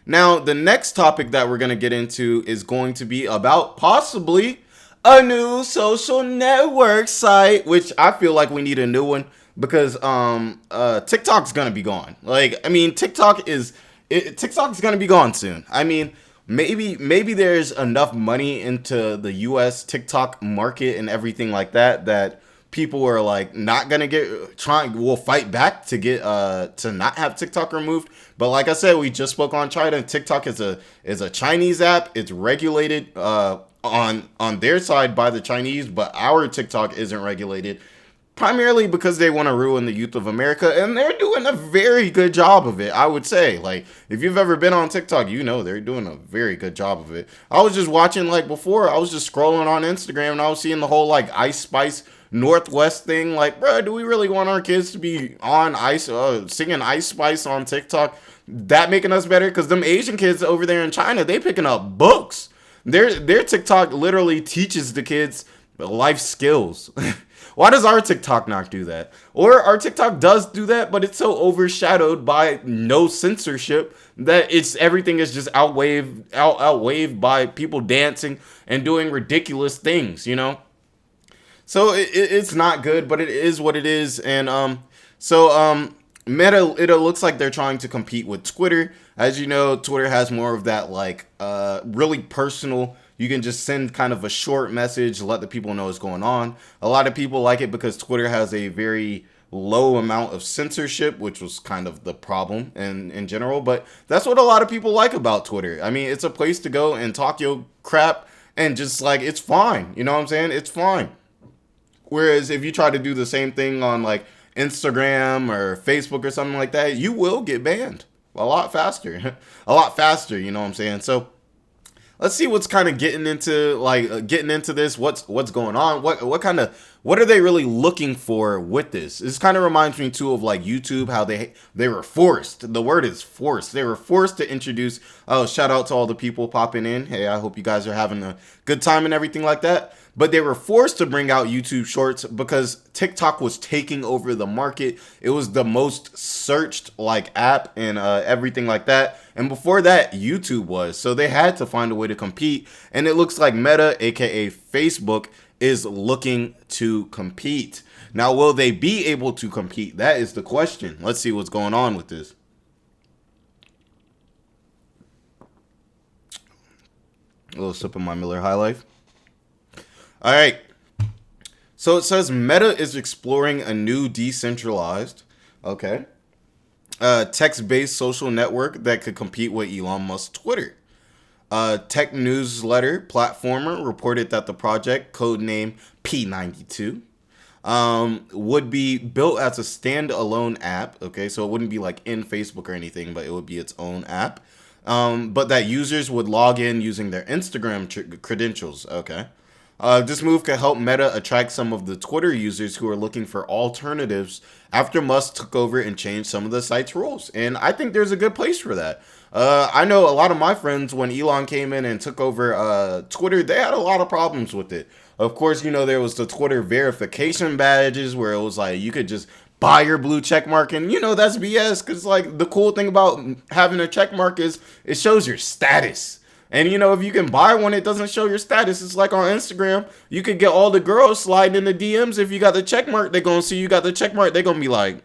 Now, the next topic that we're going to get into is going to be about possibly a new social network site, which I feel like we need a new one because TikTok's going to be gone. Like, I mean, TikTok's going to be gone soon. I mean, maybe there's enough money into the US TikTok market and everything like that people are like not gonna will fight back to get to not have TikTok removed. But like I said, we just spoke on China. TikTok is a Chinese app. It's regulated on their side by the Chinese, but our TikTok isn't regulated primarily because they want to ruin the youth of America, and they're doing a very good job of it, I would say. Like, if you've ever been on TikTok, you know they're doing a very good job of it. I was just watching, like, before, I was just scrolling on Instagram, and I was seeing the whole, like, Ice Spice Northwest thing. Like, bro, do we really want our kids to be on singing Ice Spice on TikTok? That making us better? Because them Asian kids over there in China, they picking up books. Their TikTok literally teaches the kids life skills. Why does our TikTok not do that? Or our TikTok does do that, but it's so overshadowed by no censorship that everything is just outweighed by people dancing and doing ridiculous things, you know? So it's not good, but it is what it is. And Meta, it looks like they're trying to compete with Twitter. As you know, Twitter has more of that, like, really personal. You can just send kind of a short message, let the people know what's going on. A lot of people like it because Twitter has a very low amount of censorship, which was kind of the problem in general. But that's what a lot of people like about Twitter. I mean, it's a place to go and talk your crap and just, like, it's fine. You know what I'm saying? It's fine. Whereas if you try to do the same thing on, like, Instagram or Facebook or something like that, you will get banned a lot faster. A lot faster, you know what I'm saying? So let's see what's kind of getting into this. What's going on? What are they really looking for with this? This kind of reminds me too of like YouTube, how they were forced. The word is forced. They were forced to introduce. Oh, shout out to all the people popping in. Hey, I hope you guys are having a good time and everything like that. But they were forced to bring out YouTube Shorts because TikTok was taking over the market. It was the most searched like app and everything like that. And before that, YouTube was. So they had to find a way to compete. And it looks like Meta, aka Facebook, is looking to compete. Now, will they be able to compete? That is the question. Let's see what's going on with this. A little sip of my Miller High Life. All right. So it says Meta is exploring a new decentralized, text-based social network that could compete with Elon Musk's Twitter. Tech newsletter platformer reported that the project, codename P92, would be built as a standalone app. Okay, so it wouldn't be like in Facebook or anything, but it would be its own app. But that users would log in using their Instagram credentials. Okay. This move could help Meta attract some of the Twitter users who are looking for alternatives after Musk took over and changed some of the site's rules. And I think there's a good place for that. I know a lot of my friends, when Elon came in and took over Twitter, they had a lot of problems with it. Of course, you know, there was the Twitter verification badges where it was like you could just buy your blue check mark, and you know that's BS because like the cool thing about having a check mark is it shows your status. And, you know, if you can buy one, it doesn't show your status. It's like on Instagram. You could get all the girls sliding in the DMs. If you got the check mark, they're going to see you got the check mark. They're going to be like,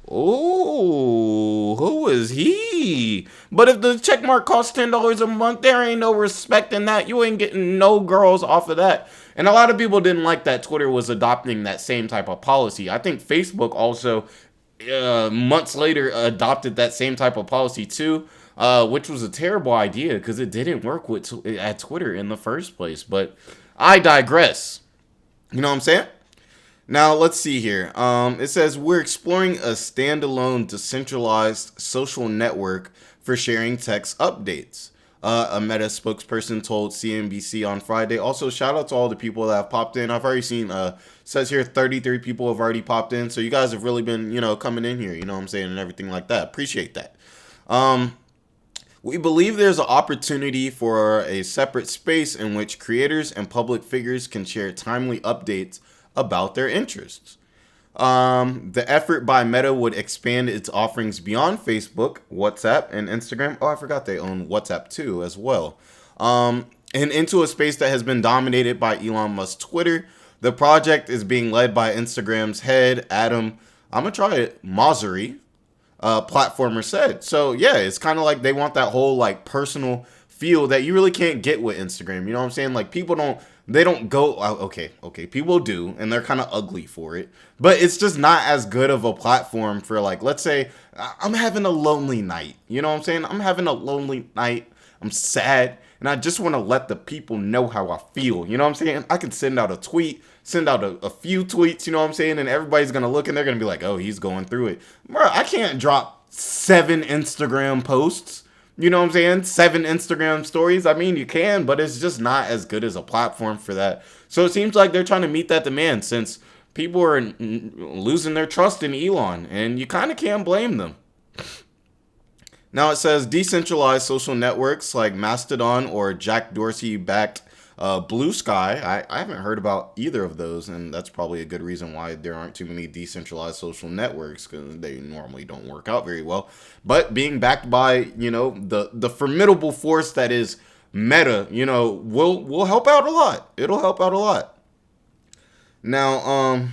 oh, who is he? But if the check mark costs $10 a month, there ain't no respect in that. You ain't getting no girls off of that. And a lot of people didn't like that Twitter was adopting that same type of policy. I think Facebook also, months later, adopted that same type of policy too. Which was a terrible idea because it didn't work at Twitter in the first place. But I digress. You know what I'm saying? Now, let's see here. It says, we're exploring a standalone decentralized social network for sharing text updates. A Meta spokesperson told CNBC on Friday. Also, shout out to all the people that have popped in. I've already seen, says here 33 people have already popped in. So you guys have really been, you know, coming in here, you know what I'm saying, and everything like that. Appreciate that. We believe there's an opportunity for a separate space in which creators and public figures can share timely updates about their interests. The effort by Meta would expand its offerings beyond Facebook, WhatsApp, and Instagram. Oh, I forgot they own WhatsApp too as well. And into a space that has been dominated by Elon Musk's Twitter. The project is being led by Instagram's head, Adam, I'm going to try it, Mosseri, platformer said. So yeah, it's kind of like they want that whole like personal feel that you really can't get with Instagram. You know what I'm saying? Like people don't, they don't go, okay, people do, and they're kind of ugly for it, but it's just not as good of a platform for like, let's say I'm having a lonely night. You know what I'm saying? I'm having a lonely night. I'm sad, and I just want to let the people know how I feel. You know what I'm saying? I could send out a tweet, send out a few tweets, you know what I'm saying? And everybody's going to look and they're going to be like, oh, he's going through it. Bro, I can't drop 7 Instagram posts. You know what I'm saying? 7 Instagram stories. I mean, you can, but it's just not as good as a platform for that. So it seems like they're trying to meet that demand since people are losing their trust in Elon, and you kind of can't blame them. Now it says decentralized social networks like Mastodon or Jack Dorsey backed Blue Sky. I haven't heard about either of those, and that's probably a good reason why there aren't too many decentralized social networks, because they normally don't work out very well. But being backed by, you know, the formidable force that is Meta, you know, will help out a lot. It'll help out a lot. Now,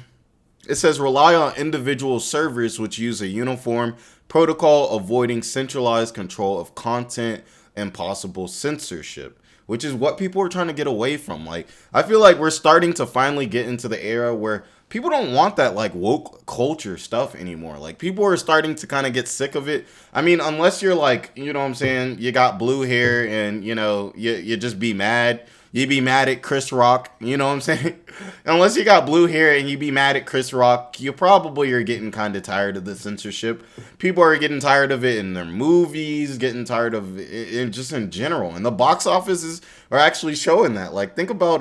it says rely on individual servers which use a uniform protocol, avoiding centralized control of content and possible censorship, which is what people are trying to get away from. Like, I feel like we're starting to finally get into the era where people don't want that like woke culture stuff anymore. Like, people are starting to kind of get sick of it. I mean, unless you're like, you know what I'm saying, you got blue hair and, you know, you just be mad. You be mad at Chris Rock, you know what I'm saying? Unless you got blue hair and you be mad at Chris Rock, you probably are getting kind of tired of the censorship. People are getting tired of it in their movies, getting tired of it just in general. And the box offices are actually showing that. Like, think about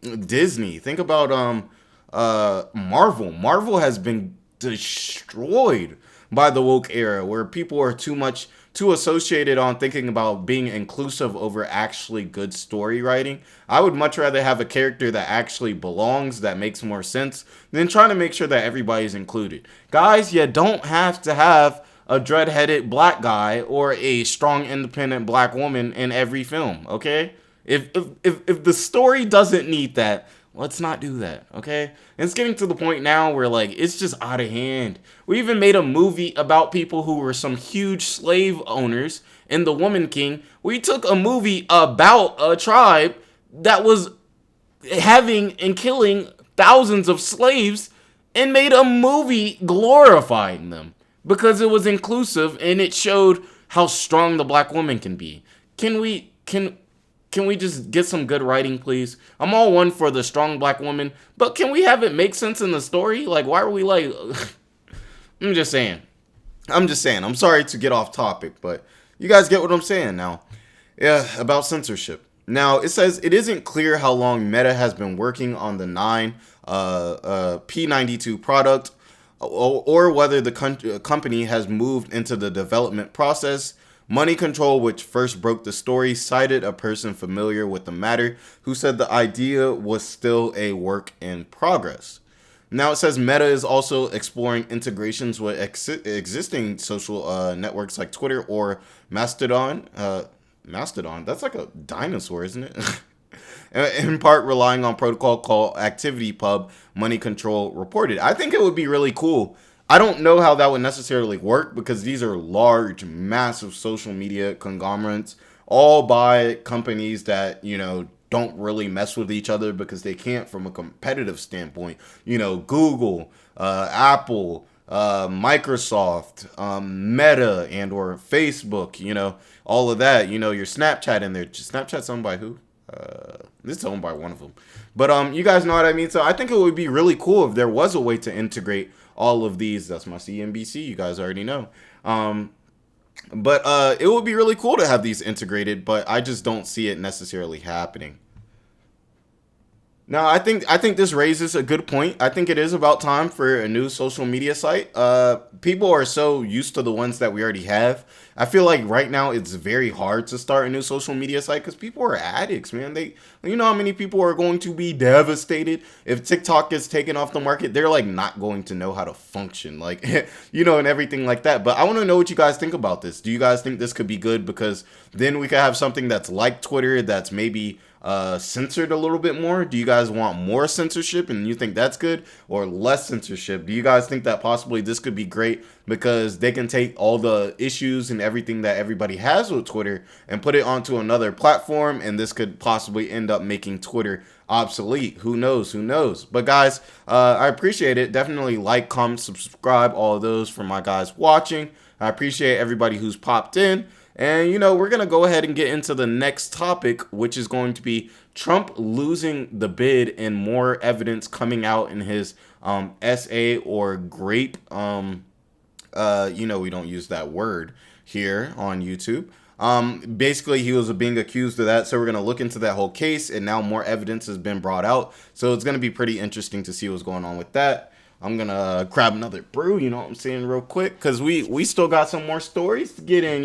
Disney. Think about Marvel. Marvel has been destroyed by the woke era, where people are too associated on thinking about being inclusive over actually good story writing. I would much rather have a character that actually belongs, that makes more sense, than trying to make sure that everybody's included. Guys, you don't have to have a dread-headed black guy or a strong, independent black woman in every film, okay? If the story doesn't need that, let's not do that, okay? And it's getting to the point now where, like, it's just out of hand. We even made a movie about people who were some huge slave owners in The Woman King. We took a movie about a tribe that was having and killing thousands of slaves and made a movie glorifying them because it was inclusive and it showed how strong the black woman can be. Can we just get some good writing, please? I'm all one for the strong black woman, but can we have it make sense in the story? Like, why are we like... I'm just saying. I'm sorry to get off topic, but you guys get what I'm saying now. Yeah, about censorship. Now, it says it isn't clear how long Meta has been working on the P92 product, or whether the company has moved into the development process. Money Control, which first broke the story, cited a person familiar with the matter who said the idea was still a work in progress. Now it says Meta is also exploring integrations with existing social networks like Twitter or Mastodon. Mastodon, that's like a dinosaur, isn't it? In part relying on protocol called ActivityPub, Money Control reported. I think it would be really cool. I don't know how that would necessarily work because these are large, massive social media conglomerates, all by companies that, you know, don't really mess with each other because they can't from a competitive standpoint. You know, Google, Apple, Microsoft, Meta, and or Facebook, you know, all of that. You know, your Snapchat in there. Snapchat's owned by who? It's owned by one of them. But you guys know what I mean? So I think it would be really cool if there was a way to integrate all of these. That's my CNBC, you guys already know. But it would be really cool to have these integrated, but I just don't see it necessarily happening. No, I think this raises a good point. I think it is about time for a new social media site. People are so used to the ones that we already have. I feel like right now it's very hard to start a new social media site because people are addicts, man. You know how many people are going to be devastated if TikTok gets taken off the market. They're like not going to know how to function, like and everything like that. But I want to know what you guys think about this. Do you guys think this could be good? Because then we could have something that's like Twitter, that's maybe censored a little bit more. Do you guys want more censorship and you think that's good, or less censorship? Do you guys think that possibly this could be great because they can take all the issues and everything that everybody has with Twitter and put it onto another platform, and this could possibly end up making Twitter obsolete? Who knows? Who knows? But guys, I appreciate it. Definitely like, comment, subscribe, all of those for my guys watching. I appreciate everybody who's popped in. And, we're going to go ahead and get into the next topic, which is going to be Trump losing the bid and more evidence coming out in his SA or grape. We don't use that word here on YouTube. Basically, he was being accused of that. So we're going to look into that whole case. And now more evidence has been brought out. So it's going to be pretty interesting to see what's going on with that. I'm going to grab another brew, you know what I'm saying, real quick, because we still got some more stories to get in,